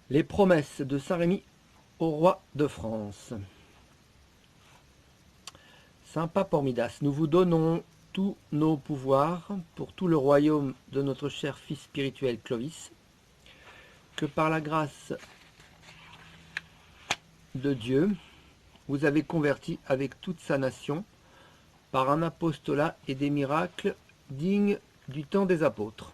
Les promesses de Saint-Rémy au roi de France. Saint Pape Hormidas, nous vous donnons tous nos pouvoirs pour tout le royaume de notre cher fils spirituel Clovis, que par la grâce de Dieu, vous avez converti avec toute sa nation par un apostolat et des miracles dignes du temps des apôtres.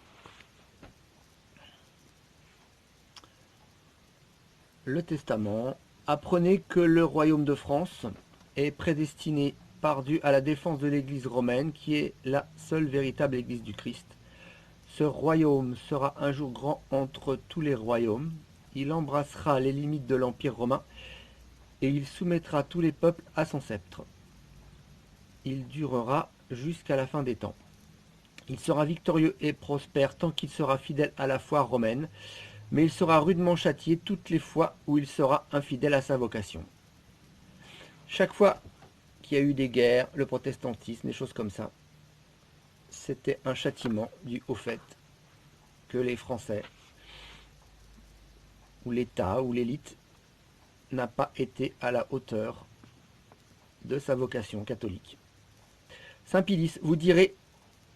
Le Testament. Apprenez que le royaume de France est prédestiné par Dieu à la défense de l'Église romaine, qui est la seule véritable Église du Christ. Ce royaume sera un jour grand entre tous les royaumes. Il embrassera les limites de l'Empire romain et il soumettra tous les peuples à son sceptre. Il durera jusqu'à la fin des temps. Il sera victorieux et prospère tant qu'il sera fidèle à la foi romaine, mais il sera rudement châtié toutes les fois où il sera infidèle à sa vocation. Chaque fois qu'il y a eu des guerres, le protestantisme, des choses comme ça, c'était un châtiment dû au fait que les Français, ou l'État, ou l'élite, n'a pas été à la hauteur de sa vocation catholique. Saint Pilice, vous direz,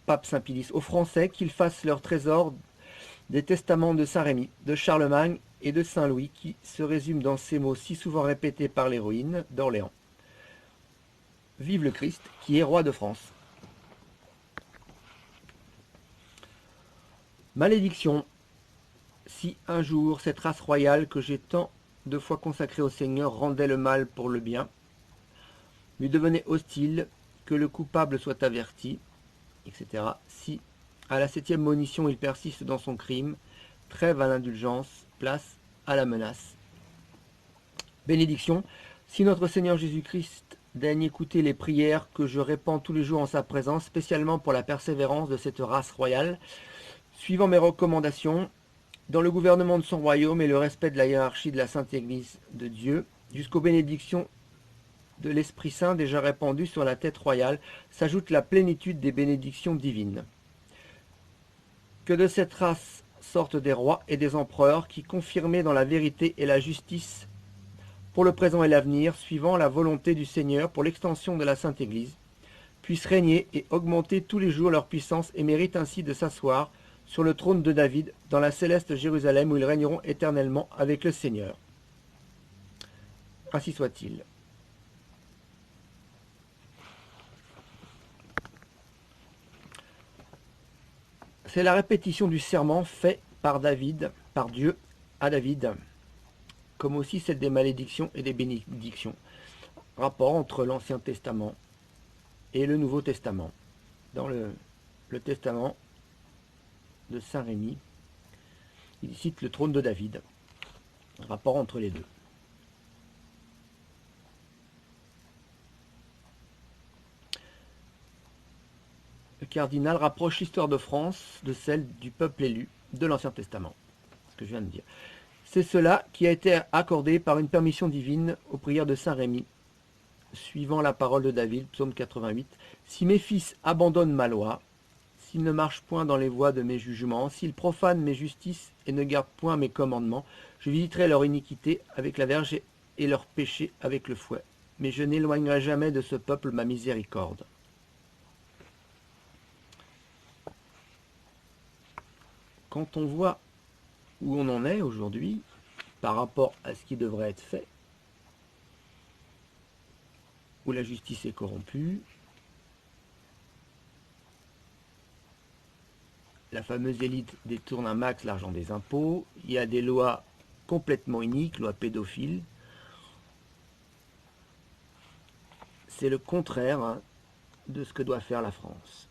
pape Saint Pilice, aux Français qu'ils fassent leur trésor des testaments de Saint-Rémy, de Charlemagne et de Saint-Louis, qui se résument dans ces mots si souvent répétés par l'héroïne d'Orléans. Vive le Christ, qui est roi de France. Malédiction. Si un jour cette race royale que j'ai tant de fois consacrée au Seigneur rendait le mal pour le bien, lui devenait hostile, que le coupable soit averti, etc. Si, à la 7e monition, il persiste dans son crime, trêve à l'indulgence, place à la menace. Bénédiction. Si notre Seigneur Jésus-Christ daigne écouter les prières que je répands tous les jours en sa présence, spécialement pour la persévérance de cette race royale, suivant mes recommandations, dans le gouvernement de son royaume et le respect de la hiérarchie de la Sainte Église de Dieu, jusqu'aux bénédictions de l'Esprit Saint déjà répandu sur la tête royale, s'ajoute la plénitude des bénédictions divines. Que de cette race sortent des rois et des empereurs qui, confirmés dans la vérité et la justice pour le présent et l'avenir, suivant la volonté du Seigneur pour l'extension de la Sainte Église, puissent régner et augmenter tous les jours leur puissance et méritent ainsi de s'asseoir sur le trône de David dans la céleste Jérusalem où ils régneront éternellement avec le Seigneur. Ainsi soit-il. C'est la répétition du serment fait par David, par Dieu à David, comme aussi celle des malédictions et des bénédictions. Rapport entre l'Ancien Testament et le Nouveau Testament. Dans le Testament de Saint-Rémy, il cite le trône de David. Rapport entre les deux. Le cardinal rapproche l'histoire de France de celle du peuple élu de l'Ancien Testament. Ce que je viens de dire. C'est cela qui a été accordé par une permission divine aux prières de Saint-Rémy, suivant la parole de David, psaume 88. Si mes fils abandonnent ma loi, s'ils ne marchent point dans les voies de mes jugements, s'ils profanent mes justices et ne gardent point mes commandements, je visiterai leur iniquité avec la verge et leur péché avec le fouet. Mais je n'éloignerai jamais de ce peuple ma miséricorde. Quand on voit où on en est aujourd'hui, par rapport à ce qui devrait être fait, où la justice est corrompue, la fameuse élite détourne un max l'argent des impôts, il y a des lois complètement iniques, lois pédophiles. C'est le contraire de ce que doit faire la France.